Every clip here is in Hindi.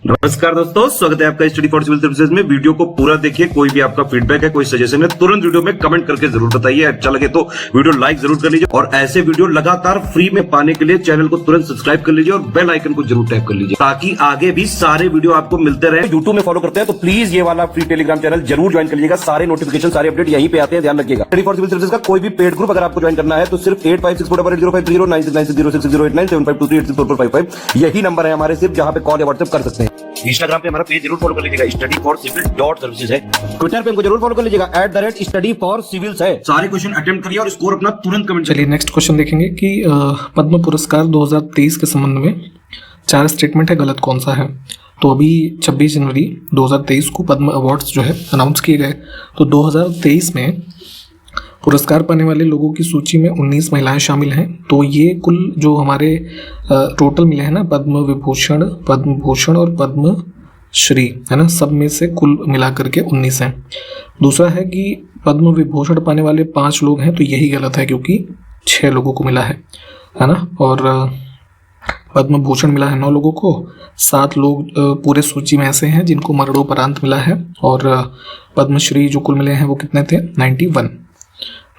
नमस्कार दोस्तों, स्वागत है आपका स्टडी फॉर सिविल सर्विसेज में। वीडियो को पूरा देखिए। कोई भी आपका फीडबैक है, कोई सजेशन है, तुरंत वीडियो में कमेंट करके जरूर बताइए। अच्छा लगे तो वीडियो लाइक जरूर कर लीजिए और ऐसे वीडियो लगातार फ्री में पाने के लिए चैनल को तुरंत सब्सक्राइब कर लीजिए और बेल आइकन को जरूर टैप कर लीजिए ताकि आगे भी सारे वीडियो आपको मिलते रहे। यूट्यूब में फॉलो करते हैं तो प्लीज ये वाला फ्री टेलीग्राम चैनल जरूर ज्वाइन कर लीजिएगा। सारे नोटिफिकेशन, सारे अपडेट यहीं पे आते हैं, ध्यान रखिएगा। स्टडी फॉर सिविल सर्विसेज का कोई भी पेड ग्रुप अगर आपको ज्वाइन करना है तो सिर्फ 856480569060897523864455 यही नंबर है हमारे, सिर्फ जहां पे कॉल या व्हाट्सएप कर सकते हैं। इंस्टाग्राम पे हमारा पेज जरूर फॉलो कर लीजिएगा, studyforcivil.services है। ट्विटर पे हमको जरूर फॉलो कर लीजिएगा, @studyforcivils है। सारे क्वेश्चन अटेम्प्ट करिए और स्कोर अपना तुरंत कमेंट। चलिए नेक्स्ट क्वेश्चन देखेंगे कि पद्म पुरस्कार 2023 के संबंध में 4 स्टेटमेंट है, गलत कौन सा है। तो अभी 26 जनवरी 2023 को पद्म अवार्ड्स जो है अनाउंस किए गए। तो 2023 में पुरस्कार पाने वाले लोगों की सूची में 19 महिलाएं शामिल हैं। तो ये कुल जो हमारे टोटल मिले हैं ना, पद्म विभूषण, पद्म भूषण और पद्म श्री, है ना, सब में से कुल मिला करके 19 हैं। दूसरा है कि पद्म विभूषण पाने वाले 5 लोग हैं, तो यही गलत है क्योंकि 6 लोगों को मिला है ना। और पद्म भूषण मिला है 9 लोगों को, 7 लोग पूरे सूची में ऐसे हैं जिनको मरणोपरांत मिला है। और पद्मश्री जो कुल मिले हैं वो कितने थे, 91।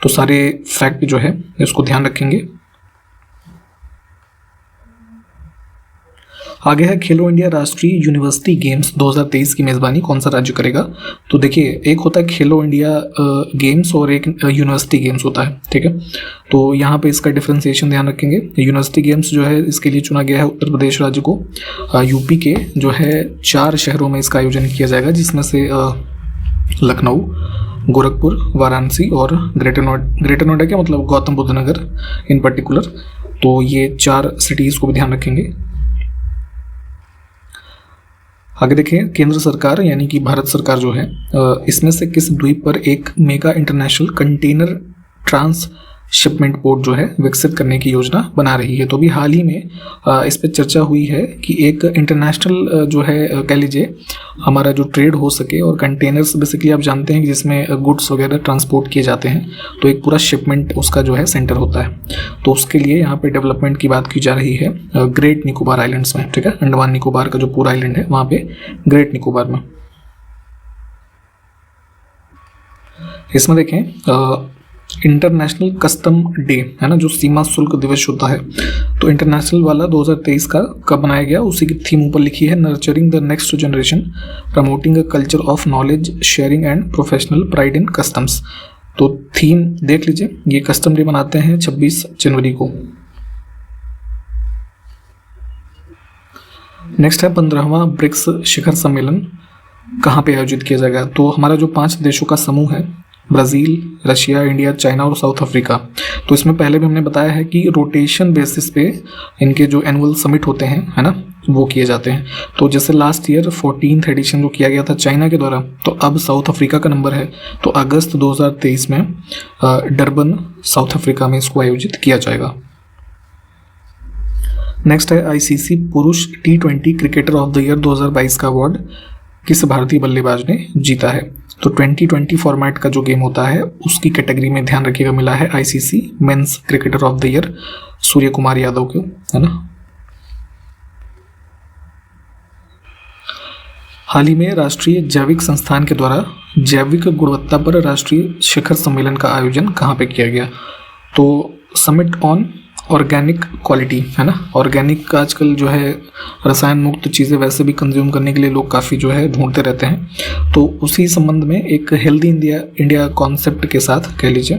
तो सारे फैक्ट जो है इसको ध्यान रखेंगे। आगे है खेलो इंडिया राष्ट्रीय यूनिवर्सिटी गेम्स 2023 की मेज़बानी कौन सा राज्य करेगा। तो देखिए, एक होता है खेलो इंडिया गेम्स और एक यूनिवर्सिटी गेम्स होता है, ठीक है। तो यहाँ पे इसका डिफरेंशिएशन ध्यान रखेंगे। यूनिवर्सिटी गेम्स जो है इसके लिए चुना गया है उत्तर प्रदेश राज्य को। यूपी के जो है 4 शहरों में इसका आयोजन किया जाएगा, जिसमें से लखनऊ, गोरखपुर, वाराणसी और ग्रेटर नोएडा क्या मतलब गौतम बुद्ध नगर इन पर्टिकुलर। तो ये 4 सिटीज़ को भी ध्यान रखेंगे। आगे देखिए, केंद्र सरकार यानी कि भारत सरकार जो है इसमें से किस द्वीप पर एक mega international container transshipment port जो है विकसित करने की योजना बना रही है। तो अभी हाल ही में इस पर चर्चा हुई है कि एक इंटरनेशनल जो है कह लीजिए हमारा जो ट्रेड हो सके, और कंटेनर्स बेसिकली आप जानते हैं कि जिसमें गुड्स वगैरह ट्रांसपोर्ट किए जाते हैं, तो एक पूरा शिपमेंट उसका जो है सेंटर होता है। तो उसके लिए यहाँ पे डेवलपमेंट की बात की जा रही है ग्रेट निकोबार आइलैंड्स में, ठीक है। अंडमान निकोबार का जो पूरा आइलैंड है वहाँ पे ग्रेट निकोबार में। इसमें देखें इंटरनेशनल कस्टम डे है ना, जो सीमा शुल्क दिवस होता है। तो इंटरनेशनल वाला 2023 का कब बनाया गया, उसी की थीम ऊपर लिखी है, nurturing the next generation, promoting a culture of knowledge sharing and professional pride in customs. तो थीम देख लीजिए, ये कस्टम डे मनाते हैं 26 जनवरी को। नेक्स्ट है 15वां ब्रिक्स शिखर सम्मेलन कहाँ पे आयोजित किया जाएगा। तो हमारा जो 5 देशों का समूह है, ब्राज़ील, रशिया, इंडिया, चाइना और साउथ अफ्रीका। तो इसमें पहले भी हमने बताया है कि रोटेशन बेसिस पे इनके जो एनुअल समिट होते हैं, है ना, वो किए जाते हैं। तो जैसे लास्ट ईयर 14th एडिशन जो किया गया था चाइना के द्वारा, तो अब साउथ अफ्रीका का नंबर है। तो अगस्त 2023 में डरबन साउथ अफ्रीका में इसको आयोजित किया जाएगा। नेक्स्ट है ICC पुरुष T20 cricketer of the year 2022 का अवार्ड किस भारतीय बल्लेबाज ने जीता है। तो 2020 फॉर्मेट का जो गेम होता है उसकी कैटेगरी में ध्यान रखिएगा, मिला है ICC men's cricketer of the year Surya Kumar Yadav को, है ना। हाल ही में राष्ट्रीय जैविक संस्थान के द्वारा जैविक गुणवत्ता पर राष्ट्रीय शिखर सम्मेलन का आयोजन कहाँ पे किया गया। तो समिट ऑन ऑर्गेनिक क्वालिटी, है ना। ऑर्गेनिक आजकल जो है रसायन मुक्त चीज़ें वैसे भी कंज्यूम करने के लिए लोग काफ़ी जो है ढूंढते रहते हैं। तो उसी संबंध में एक हेल्दी इंडिया कॉन्सेप्ट के साथ कह लीजिए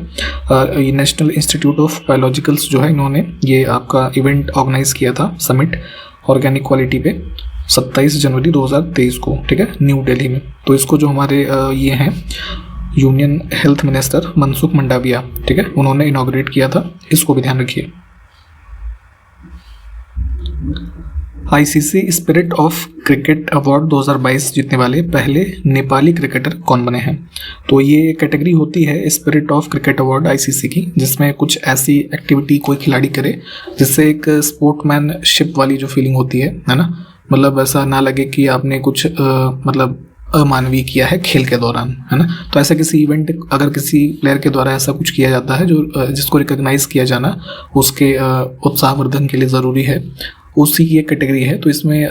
ये नेशनल इंस्टीट्यूट ऑफ बायोलॉजिकल्स जो है इन्होंने ये आपका इवेंट ऑर्गेनाइज किया था, समिट ऑर्गेनिक क्वालिटी पे 27 जनवरी 2023 को, ठीक है, न्यू दिल्ली में। तो इसको जो हमारे ये हैं union health minister Mansukh Mandaviya, ठीक है, उन्होंने इनॉग्रेट किया था। इसको भी ध्यान रखिए। ICC spirit of cricket award 2022 जीतने वाले पहले नेपाली क्रिकेटर कौन बने हैं। तो ये कैटेगरी होती है spirit of cricket award ICC की, जिसमें कुछ ऐसी एक्टिविटी कोई खिलाड़ी करे जिससे एक स्पोर्ट्समैनशिप वाली जो फीलिंग होती है ना, मतलब ऐसा ना लगे कि आपने कुछ मतलब अमानवीय किया है खेल के दौरान, है ना। तो ऐसा किसी इवेंट अगर किसी प्लेयर के द्वारा ऐसा कुछ किया जाता है जो जिसको रिकॉग्नाइज किया जाना उसके उत्साहवर्धन के लिए ज़रूरी है, उसी की एक कैटेगरी है। तो इसमें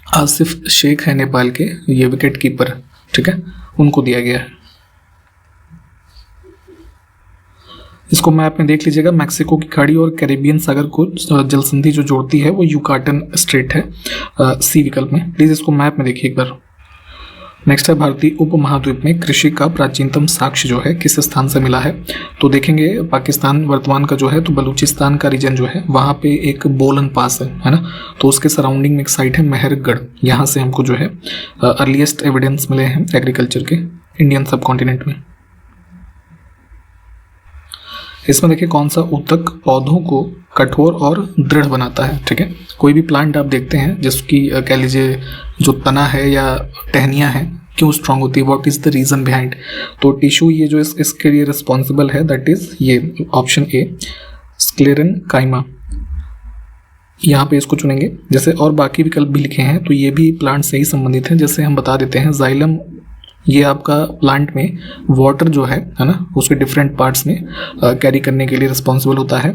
आसिफ शेख है नेपाल के, ये विकेट कीपर, ठीक है, उनको दिया गया है। इसको मैप में देख लीजिएगा, मैक्सिको की खाड़ी और कैरेबियन सागर को जल संधि जो जोड़ती है वो युकाटन स्ट्रेट है, सी विकल्प में। प्लीज इसको मैप में देखिए एक बार। नेक्स्ट है, भारतीय उपमहाद्वीप में कृषि का प्राचीनतम साक्ष्य जो है किस स्थान से मिला है? तो देखेंगे पाकिस्तान वर्तमान का जो है, तो बलूचिस्तान का रीजन जो है वहाँ पे एक बोलन पास है ना, तो उसके सराउंडिंग में एक साइट है मेहरगढ़, यहाँ से हमको जो है अर्लीस्ट एविडेंस मिले हैं एग्रीकल्चर के इंडियन सब कॉन्टिनेंट में। इसमें देखिए कौन सा ऊतक पौधों को कठोर और दृढ़ बनाता है, ठीक है। कोई भी प्लांट आप देखते हैं जिसकी कह लीजिए जो तना है या टहनियाँ हैं क्यों स्ट्रांग होती है, what is the reason behind, तो टिश्यू ये जो इसके लिए रिस्पॉन्सिबल है दैट इज ये ऑप्शन ए स्क्लेरेनकाइमा, यहाँ पे इसको चुनेंगे। जैसे और बाकी विकल्प भी लिखे हैं तो ये भी प्लांट से ही संबंधित हैं, जैसे हम बता देते हैं जाइलम, ये आपका प्लांट में वाटर जो है ना उसके डिफरेंट पार्ट्स में कैरी करने के लिए रिस्पॉन्सिबल होता है।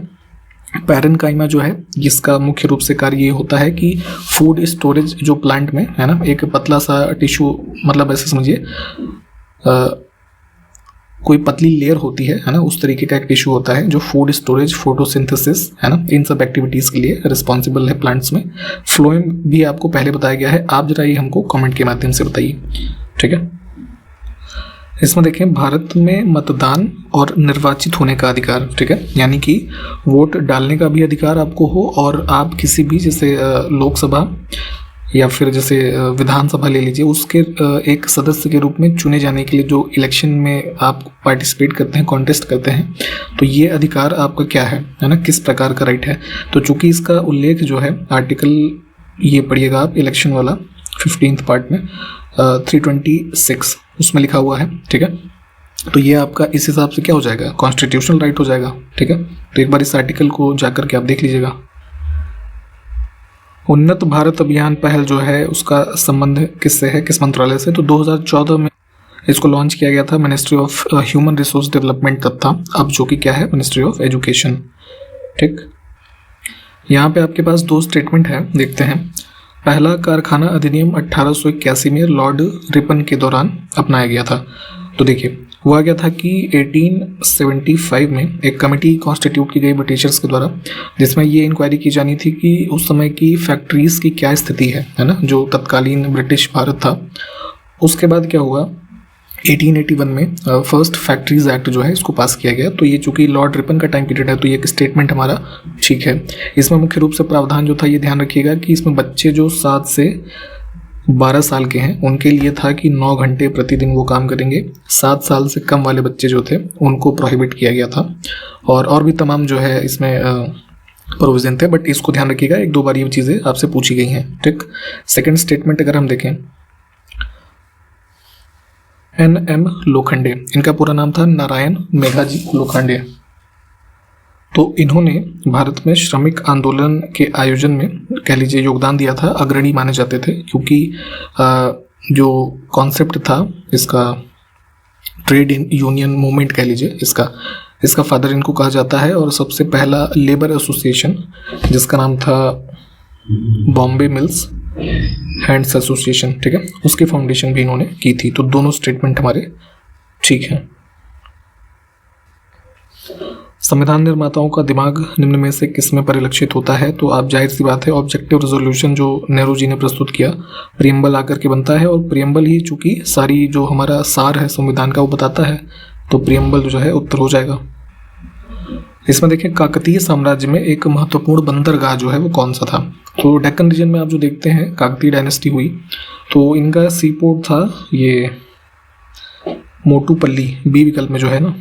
पैरेनकाइमा जो है जिसका मुख्य रूप से कार्य ये होता है कि फूड स्टोरेज जो प्लांट में है ना, एक पतला सा टिश्यू, मतलब ऐसे समझिए कोई पतली लेयर होती है ना, उस तरीके का एक टिश्यू होता है जो फूड स्टोरेज, फोटोसिंथेसिस है ना, इन सब एक्टिविटीज़ के लिए रिस्पॉन्सिबल है प्लांट्स में। फ्लोएम भी आपको पहले बताया गया है, आप जरा ये हमको कमेंट के माध्यम से बताइए, ठीक है। इसमें देखें भारत में मतदान और निर्वाचित होने का अधिकार, ठीक है, यानी कि वोट डालने का भी अधिकार आपको हो और आप किसी भी जैसे लोकसभा या फिर जैसे विधानसभा ले लीजिए, उसके एक सदस्य के रूप में चुने जाने के लिए जो इलेक्शन में आप पार्टिसिपेट करते हैं, कॉन्टेस्ट करते हैं, तो ये अधिकार आपका क्या है ना, किस प्रकार का राइट है। तो चूंकि इसका उल्लेख जो है आर्टिकल ये पढ़िएगा आप इलेक्शन वाला 15th पार्ट में 326 उसमें लिखा हुआ है, ठीक है। तो ये आपका इस हिसाब से क्या हो जाएगा, कॉन्स्टिट्यूशनल राइट हो जाएगा, ठीक है। तो एक बार इस आर्टिकल को जाकर के आप देख लीजिएगा। उन्नत भारत अभियान पहल जो है उसका संबंध किससे है, किस मंत्रालय से? तो 2014 में इसको लॉन्च किया गया था ministry of human resource development तब था, अब जो कि क्या है मिनिस्ट्री ऑफ एजुकेशन, ठीक। यहाँ पे आपके पास दो स्टेटमेंट है, देखते हैं। पहला कारखाना अधिनियम 1881 में लॉर्ड रिपन के दौरान अपनाया गया था। तो देखिए हुआ गया था कि 1875 में एक कमेटी कॉन्स्टिट्यूट की गई ब्रिटिशर्स के द्वारा, जिसमें ये इंक्वायरी की जानी थी कि उस समय की फैक्ट्रीज की क्या स्थिति है ना, जो तत्कालीन ब्रिटिश भारत था। उसके बाद क्या हुआ, 1881 में फर्स्ट फैक्ट्रीज एक्ट जो है इसको पास किया गया। तो ये चूंकि लॉर्ड रिपन का टाइम पीरियड है तो ये एक स्टेटमेंट हमारा ठीक है। इसमें मुख्य रूप से प्रावधान जो था ये ध्यान रखिएगा कि इसमें बच्चे जो 7 से 12 साल के हैं उनके लिए था कि 9 घंटे प्रतिदिन वो काम करेंगे। 7 साल से कम वाले बच्चे जो थे उनको प्रोहिबिट किया गया था, और भी तमाम जो है इसमें प्रोविजन थे, बट इसको ध्यान रखिएगा, 1-2 बार ये चीज़ें आपसे पूछी गई हैं, ठीक। सेकेंड स्टेटमेंट अगर हम देखें, NM लोखंडे, इनका पूरा नाम था नारायण मेघाजी लोखंडे। तो इन्होंने भारत में श्रमिक आंदोलन के आयोजन में कह लीजिए योगदान दिया था, अग्रणी माने जाते थे, क्योंकि जो कॉन्सेप्ट था इसका ट्रेड यूनियन मूवमेंट कह लीजिए, इसका फादर इनको कहा जाता है। और सबसे पहला लेबर एसोसिएशन जिसका नाम था बॉम्बे मिल्स हैंड्स एसोसिएशन, ठीक है, उसकी फाउंडेशन भी इन्होंने की थी। तो दोनों स्टेटमेंट हमारे ठीक हैं। संविधान निर्माताओं का दिमाग निम्न में से किसमें परिलक्षित होता है? तो आप जाहिर सी बात है ऑब्जेक्टिव रेजोल्यूशन जो नेहरू जी ने प्रस्तुत किया, प्रियम्बल आकर के बनता है, और प्रियम्बल ही चूंकि सारी जो हमारा सार है संविधान का वो बताता है, तो प्रियम्बल जो है उत्तर हो जाएगा। इसमें देखें काकतीय साम्राज्य में एक महत्वपूर्ण बंदरगाह जो है वो कौन सा था? तो डेक्कन रीजन में आप जो देखते हैं काकतीय डायनेस्टी हुई, तो इनका सी पोर्ट था ये मोटूपल्ली, बी विकल्प में जो है ना।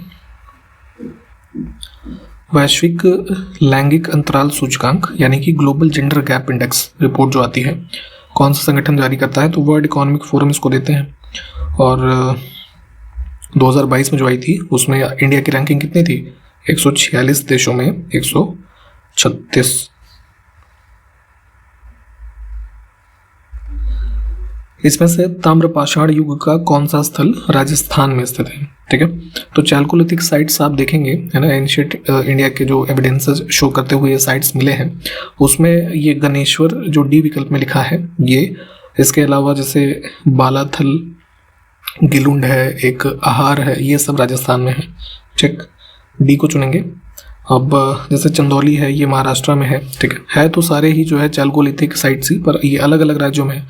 वैश्विक लैंगिक अंतराल सूचकांक यानी कि global gender gap index report जो आती है कौन सा संगठन जारी करता है? तो वर्ल्ड इकोनॉमिक फोरम इसको देते हैं। और 2022 में जो आई थी उसमें इंडिया की रैंकिंग कितनी थी? 146 देशों में 136। इसमें से ताम्रपाषाण युग का कौन सा स्थल राजस्थान में स्थित है? ठीक है, तो चालकोलिथिक साइट्स आप देखेंगे है ना, एंशिएंट इंडिया के जो एविडेंसेस शो करते हुए ये साइट्स मिले हैं, उसमें ये गणेश्वर जो डी विकल्प में लिखा है ये इसके अलावा जैसे बालाथल, गिलुंड है, एक आहार है, ये सब राजस्थान में है। ठीक, डी को चुनेंगे। अब जैसे चंदौली है, ये महाराष्ट्र में है। ठीक है तो सारे ही जो है चैलकोलिथिक साइट्स ही, पर ये अलग अलग राज्यों में है।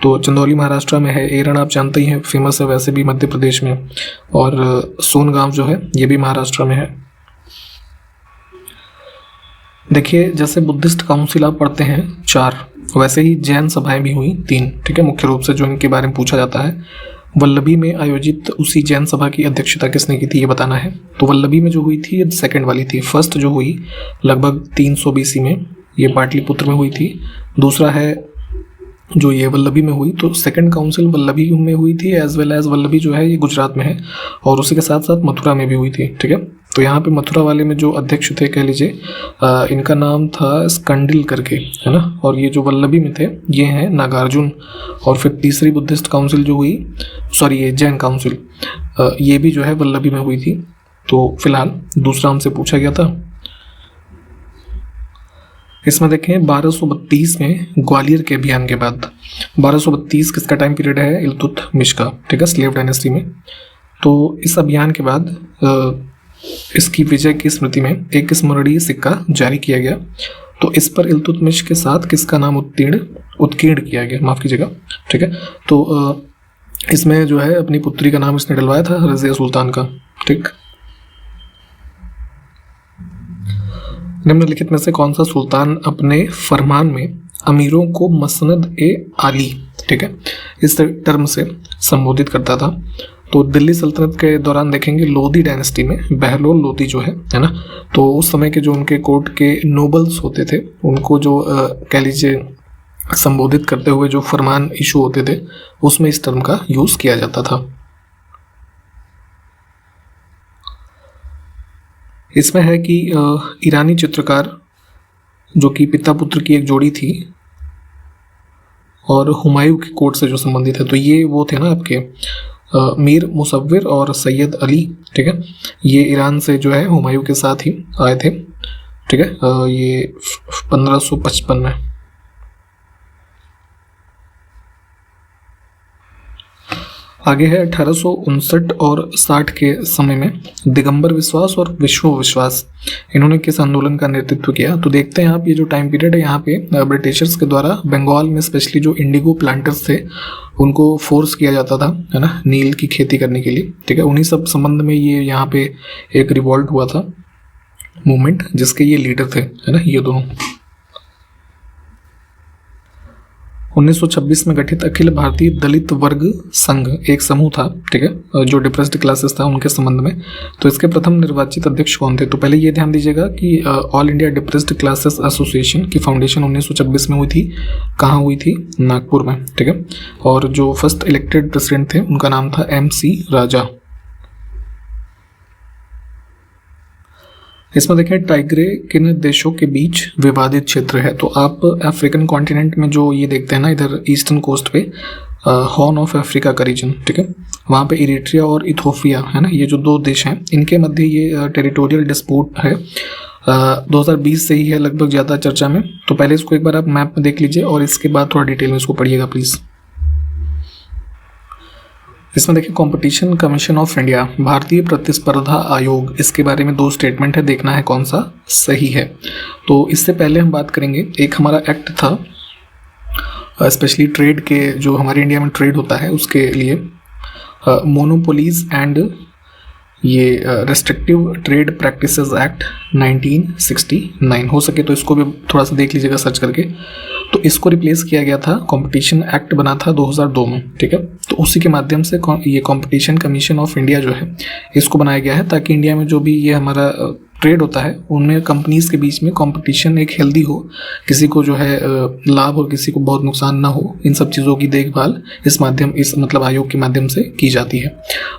तो चंदौली महाराष्ट्र में है, एरण आप जानते ही हैं, फेमस है वैसे भी मध्य प्रदेश में, और सोनगांव जो है ये भी महाराष्ट्र में है। देखिए जैसे बुद्धिस्ट काउंसिल आप पढ़ते हैं 4, वैसे ही जैन सभाएं भी हुई 3। ठीक है, मुख्य रूप से जो इनके बारे में पूछा जाता है। वल्लभी में आयोजित उसी जैन सभा की अध्यक्षता किसने की थी, ये बताना है। तो वल्लभी में जो हुई थी ये सेकंड वाली थी। फर्स्ट जो हुई लगभग 300 BC में, ये पाटलिपुत्र में हुई थी। दूसरा है जो ये वल्लभी में हुई, तो सेकंड काउंसिल वल्लभी में हुई थी, एज वेल एज वल्लभी जो है ये गुजरात में है, और उसी के साथ साथ मथुरा में भी हुई थी। ठीक है, तो यहाँ पे मथुरा वाले में जो अध्यक्ष थे कह लीजिए, इनका नाम था स्कंडिल करके, है ना। और ये जो वल्लभी में थे ये हैं नागार्जुन। और फिर तीसरी बुद्धिस्ट काउंसिल जो हुई, सॉरी ये जैन काउंसिल, ये भी जो है वल्लभी में हुई थी। तो फिलहाल दूसरा हमसे पूछा गया था। इसमें देखें 1232 में ग्वालियर के अभियान के बाद, 1232 किसका टाइम पीरियड है, इल्तुतमिश का। ठीक है, स्लेव डायनेस्टी में। तो इस अभियान के बाद इसकी विजय की स्मृति में एक स्मरणीय सिक्का जारी किया गया। तो इस पर इल्तुतमिश के साथ किसका नाम उत्कीर्ण किया गया, माफ कीजिएगा। ठीक है, तो इसमें जो है अपनी पुत्री का नाम इसने डलवाया था, रज़िया सुल्तान का। ठीक, निम्नलिखित में से कौन सा सुल्तान अपने फरमान में अमीरों को मसनद ए आली, ठीक है, इस टर्म से संबोधित करता था। तो दिल्ली सल्तनत के दौरान देखेंगे लोधी डायनेस्टी में बहलोल लोधी जो है ना, तो उस समय के जो उनके कोर्ट के नोबल्स होते थे, उनको जो कह लीजिए संबोधित करते हुए जो फरमान इशू होते थे, उसमें इस टर्म का यूज किया जाता था। इसमें है कि ईरानी चित्रकार जो कि पिता पुत्र की एक जोड़ी थी और हुमायूं के कोर्ट से जो संबंधित है, तो ये वो थे ना आपके मीर मुसव्विर और सैयद अली। ठीक है, ये ईरान से जो है हुमायूं के साथ ही आए थे। ठीक है, ये 1555 में। आगे है 1859 और 60 के समय में दिगंबर विश्वास और विश्व विश्वास, इन्होंने किस आंदोलन का नेतृत्व किया। तो देखते हैं आप, ये जो टाइम पीरियड है यहाँ पे ब्रिटिशर्स के द्वारा बंगाल में स्पेशली जो इंडिगो प्लांटर्स थे उनको फोर्स किया जाता था, है ना, नील की खेती करने के लिए। ठीक है, उन्हीं सब संबंध में ये यहाँ पे एक रिवॉल्ट हुआ था मूवमेंट, जिसके ये लीडर थे, है ना, ये दोनों। 1926 में गठित अखिल भारतीय दलित वर्ग संघ एक समूह था। ठीक है, जो डिप्रेस्ड क्लासेस था उनके संबंध में। तो इसके प्रथम निर्वाचित अध्यक्ष कौन थे। तो पहले ये ध्यान दीजिएगा कि all India depressed classes association की फाउंडेशन 1926 में हुई थी। कहाँ हुई थी, नागपुर में। ठीक है, और जो फर्स्ट इलेक्टेड प्रेसिडेंट थे उनका नाम था MC राजा। इसमें देखें टाइग्रे किन देशों के बीच विवादित क्षेत्र है। तो आप अफ्रीकन कॉन्टिनेंट में जो ये देखते हैं ना, इधर ईस्टर्न कोस्ट पे हॉर्न ऑफ अफ्रीका का रीजन, ठीक है, वहाँ पे इरिट्रिया और इथोपिया, है ना, ये जो दो देश हैं, इनके मध्य ये टेरिटोरियल डिस्प्यूट है। 2020 से ही है लगभग ज़्यादा चर्चा में। तो पहले इसको एक बार आप मैप में देख लीजिए और इसके बाद थोड़ा डिटेल में इसको पढ़िएगा प्लीज़। इसमें देखिए कंपटीशन कमीशन ऑफ इंडिया, भारतीय प्रतिस्पर्धा आयोग, इसके बारे में 2 स्टेटमेंट है, देखना है कौन सा सही है। तो इससे पहले हम बात करेंगे, एक हमारा एक्ट था स्पेशली ट्रेड के, जो हमारे इंडिया में ट्रेड होता है उसके लिए, मोनोपोलीज एंड ये रेस्ट्रिक्टिव ट्रेड प्रैक्टिसेस एक्ट 1969। हो सके तो इसको भी थोड़ा सा देख लीजिएगा सर्च करके। तो इसको रिप्लेस किया गया था, कंपटीशन एक्ट बना था 2002 में। ठीक है, तो उसी के माध्यम से ये कंपटीशन कमीशन ऑफ इंडिया जो है इसको बनाया गया है, ताकि इंडिया में जो भी ये हमारा ट्रेड होता है उनमें कंपनीज के बीच में कंपटीशन एक हेल्दी हो, किसी को जो है लाभ और किसी को बहुत नुकसान ना हो, इन सब चीज़ों की देखभाल इस मतलब आयोग के माध्यम से की जाती है।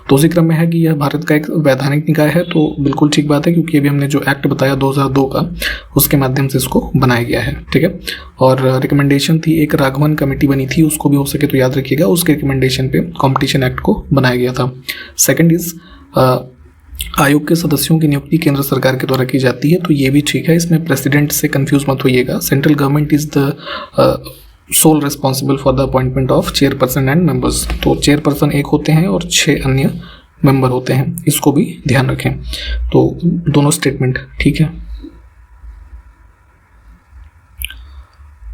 तो उसी क्रम में है कि यह भारत का एक वैधानिक निकाय है, तो बिल्कुल ठीक बात है, क्योंकि अभी हमने जो एक्ट बताया 2002 का, उसके माध्यम से इसको बनाया गया है। ठीक है, और रिकमेंडेशन थी, एक राघवन कमेटी बनी थी, उसको भी हो सके तो याद रखिएगा, उसके रिकमेंडेशन पे कॉम्पिटिशन एक्ट को बनाया गया था। सेकेंड इज आयोग के सदस्यों की नियुक्ति केंद्र सरकार के द्वारा की जाती है, तो ये भी ठीक है, इसमें प्रेसिडेंट से कंफ्यूज मत होइएगा। Central government is the sole responsible for the appointment of chairperson and members. तो चेयरपर्सन एक होते हैं और 6 अन्य मेंबर होते हैं, इसको भी ध्यान रखें। तो दोनों स्टेटमेंट ठीक है।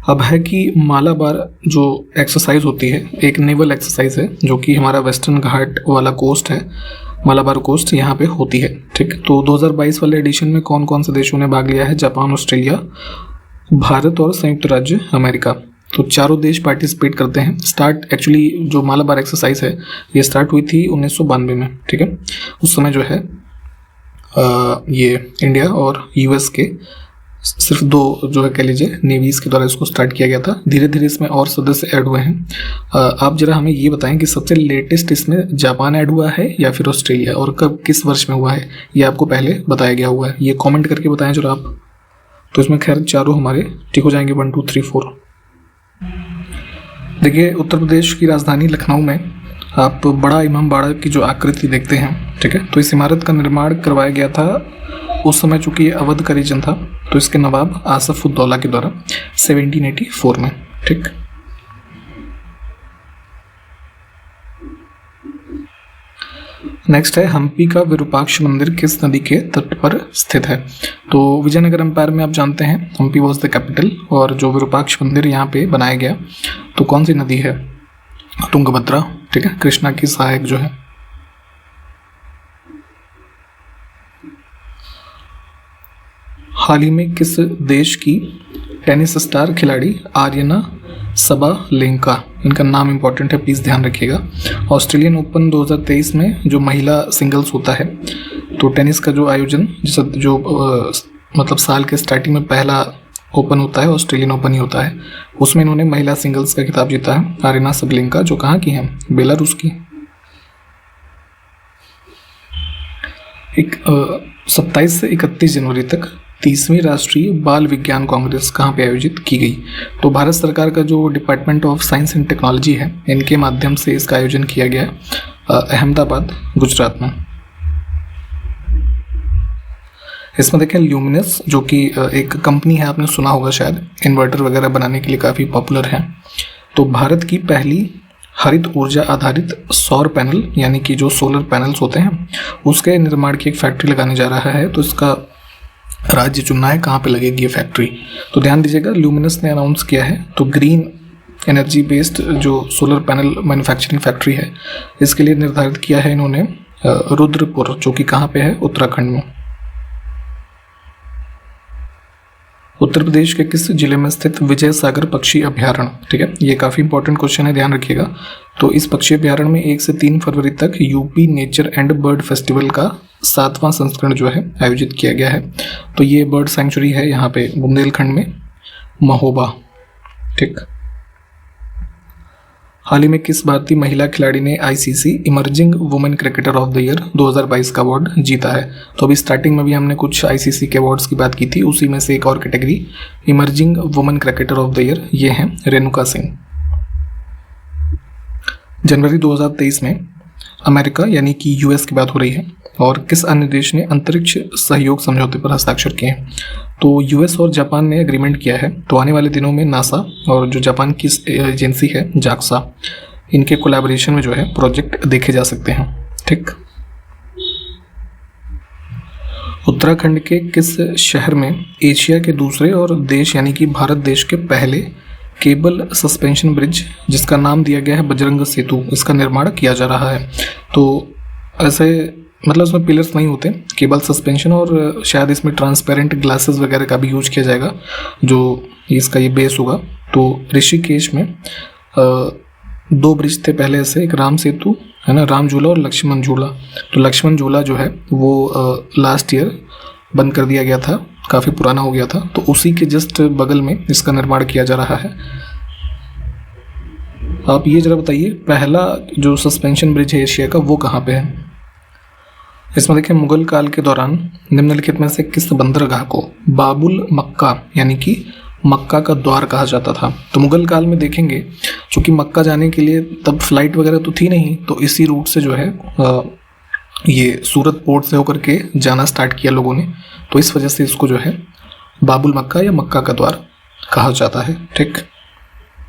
अब है कि मालाबार जो एक्सरसाइज होती है, एक नेवल एक्सरसाइज है जो कि हमारा वेस्टर्न घाट वाला कोस्ट है, मालाबार कोस्ट यहाँ पे होती है, ठीक। तो 2022 वाले एडिशन में कौन कौन से देशों ने भाग लिया है? जापान, ऑस्ट्रेलिया, भारत और संयुक्त राज्य अमेरिका। तो चारों देश पार्टिसिपेट करते हैं। स्टार्ट एक्चुअली जो मालाबार एक्सरसाइज है ये स्टार्ट हुई थी 1992 में, ठीक है। उस समय जो है ये इंडिया और यूएस के सिर्फ 2 जो है कह लीजिए नेवीज़ के द्वारा इसको स्टार्ट किया गया था। धीरे धीरे इसमें और सदस्य ऐड हुए हैं। आप जरा हमें ये बताएं कि सबसे लेटेस्ट इसमें जापान ऐड हुआ है या फिर ऑस्ट्रेलिया, और कब किस वर्ष में हुआ है, ये आपको पहले बताया गया हुआ है। ये कमेंट करके बताएं जरा आप। तो इसमें खैर चारों हमारे ठीक हो जाएंगे, 1 2 3 4। देखिए उत्तर प्रदेश की राजधानी लखनऊ में आप बड़ा इमामबाड़ा की जो आकृति देखते हैं, ठीक है। तो इस इमारत का निर्माण करवाया गया था उस समय, चूंकि ये अवध का रीजन था, तो इसके नवाब आसफ उद्दौला के द्वारा 1784 में, ठीक। नेक्स्ट है हम्पी का विरूपाक्ष मंदिर किस नदी के तट पर स्थित है? तो विजयनगर एम्पायर में आप जानते हैं हम्पी वॉज द कैपिटल, और जो विरूपाक्ष मंदिर यहाँ पे बनाया गया तो कौन सी नदी है? तुंगभद्रा, ठीक है, कृष्णा की सहायक जो है। हाल ही में किस देश की टेनिस स्टार खिलाड़ी आर्यना सबालेंका, इनका नाम इंपॉर्टेंट है, प्लीज़ ध्यान रखिएगा। ऑस्ट्रेलियन ओपन 2023 में जो महिला सिंगल्स होता है, तो टेनिस का जो आयोजन जो मतलब साल के स्टार्टिंग में पहला ओपन होता है, ऑस्ट्रेलियन ओपन ही होता है, उसमें इन्होंने महिला सिंगल्स का खिताब जीता है। आर्यना सबलेंका जो कहाँ की हैं? बेलारूस की। 27 से 31 जनवरी तक 30वीं राष्ट्रीय बाल विज्ञान कांग्रेस कहाँ पे आयोजित की गई? तो भारत सरकार का जो department of science and technology है, इनके माध्यम से इसका आयोजन किया गया अहमदाबाद, गुजरात में। इसमें देखें ल्यूमिनस जो कि एक कंपनी है, आपने सुना होगा शायद, इन्वर्टर वगैरह बनाने के लिए काफ़ी पॉपुलर है। तो भारत की पहली हरित ऊर्जा आधारित सौर पैनल यानी कि जो सोलर पैनल्स होते हैं उसके निर्माण की एक फैक्ट्री लगाने जा रहा है। तो इसका राज्य चुनना है कहाँ पे लगेगी ये फैक्ट्री। तो ध्यान दीजिएगा, ल्यूमिनस ने अनाउंस किया है। तो ग्रीन एनर्जी बेस्ड जो सोलर पैनल मैन्युफैक्चरिंग फैक्ट्री है, इसके लिए निर्धारित किया है इन्होंने रुद्रपुर, जो कि कहाँ पे है? उत्तराखंड में। उत्तर प्रदेश के किस जिले में स्थित विजय सागर पक्षी अभ्यारण्य, ठीक है, ये काफ़ी इंपॉर्टेंट क्वेश्चन है, ध्यान रखिएगा। तो इस पक्षी अभ्यारण्य में 1 से 3 फरवरी तक UP nature and bird festival का 7वां संस्करण जो है आयोजित किया गया है। तो ये बर्ड सेंचुरी है यहाँ पे बुंदेलखंड में, महोबा, ठीक। हाल ही में किस भारतीय महिला खिलाड़ी ने ICC emerging women cricketer of the year 2022 का अवार्ड जीता है? तो अभी स्टार्टिंग में भी हमने कुछ आईसीसी के अवार्ड्स की बात की थी, उसी में से एक और category emerging women cricketer of the year, ये हैं रेणुका सिंह। जनवरी 2023 में अमेरिका यानी कि यूएस की बात हो रही है, और किस अन्य देश ने अंतरिक्ष सहयोग समझौते पर हस्ताक्षर किए हैं? तो यूएस और जापान ने एग्रीमेंट किया है। तो आने वाले दिनों में नासा और जो जापान की एजेंसी है जाक्सा, इनके कोलैबोरेशन में जो है प्रोजेक्ट देखे जा सकते हैं, ठीक। उत्तराखंड के किस शहर में एशिया के दूसरे और देश यानी कि भारत देश के पहले केबल सस्पेंशन ब्रिज, जिसका नाम दिया गया है बजरंग सेतु, इसका निर्माण किया जा रहा है? तो ऐसे मतलब उसमें पिलर्स नहीं होते, केबल सस्पेंशन, और शायद इसमें ट्रांसपेरेंट ग्लासेस वगैरह का भी यूज किया जाएगा जो इसका ये बेस होगा। तो ऋषिकेश में 2 ब्रिज थे पहले से, एक राम सेतु है ना, राम झूला, और लक्ष्मण झूला। तो लक्ष्मण झूला जो है वो लास्ट ईयर बंद कर दिया गया था, काफ़ी पुराना हो गया था। तो उसी के जस्ट बगल में इसका निर्माण किया जा रहा है। आप ये जरा बताइए, पहला जो सस्पेंशन ब्रिज है एशिया का वो कहाँ पे है? इसमें देखिए, मुगल काल के दौरान निम्नलिखित में से किस बंदरगाह को बाबुल मक्का यानी कि मक्का का द्वार कहा जाता था? तो मुगल काल में देखेंगे, चूँकि मक्का जाने के लिए तब फ्लाइट वगैरह तो थी नहीं, तो इसी रूट से जो है ये सूरत पोर्ट से होकर के जाना स्टार्ट किया लोगों ने। तो इस वजह से इसको जो है बाबुल मक्का या मक्का का द्वार कहा जाता है, ठीक।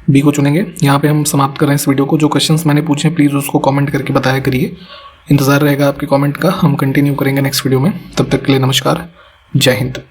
बी को चुनेंगे। यहाँ पे हम समाप्त कर रहे हैं इस वीडियो को। जो क्वेश्चंस मैंने पूछे प्लीज़ उसको कमेंट करके बताया करिए। इंतज़ार रहेगा आपके कमेंट का। हम कंटिन्यू करेंगे नेक्स्ट वीडियो में। तब तक के लिए नमस्कार, जय हिंद।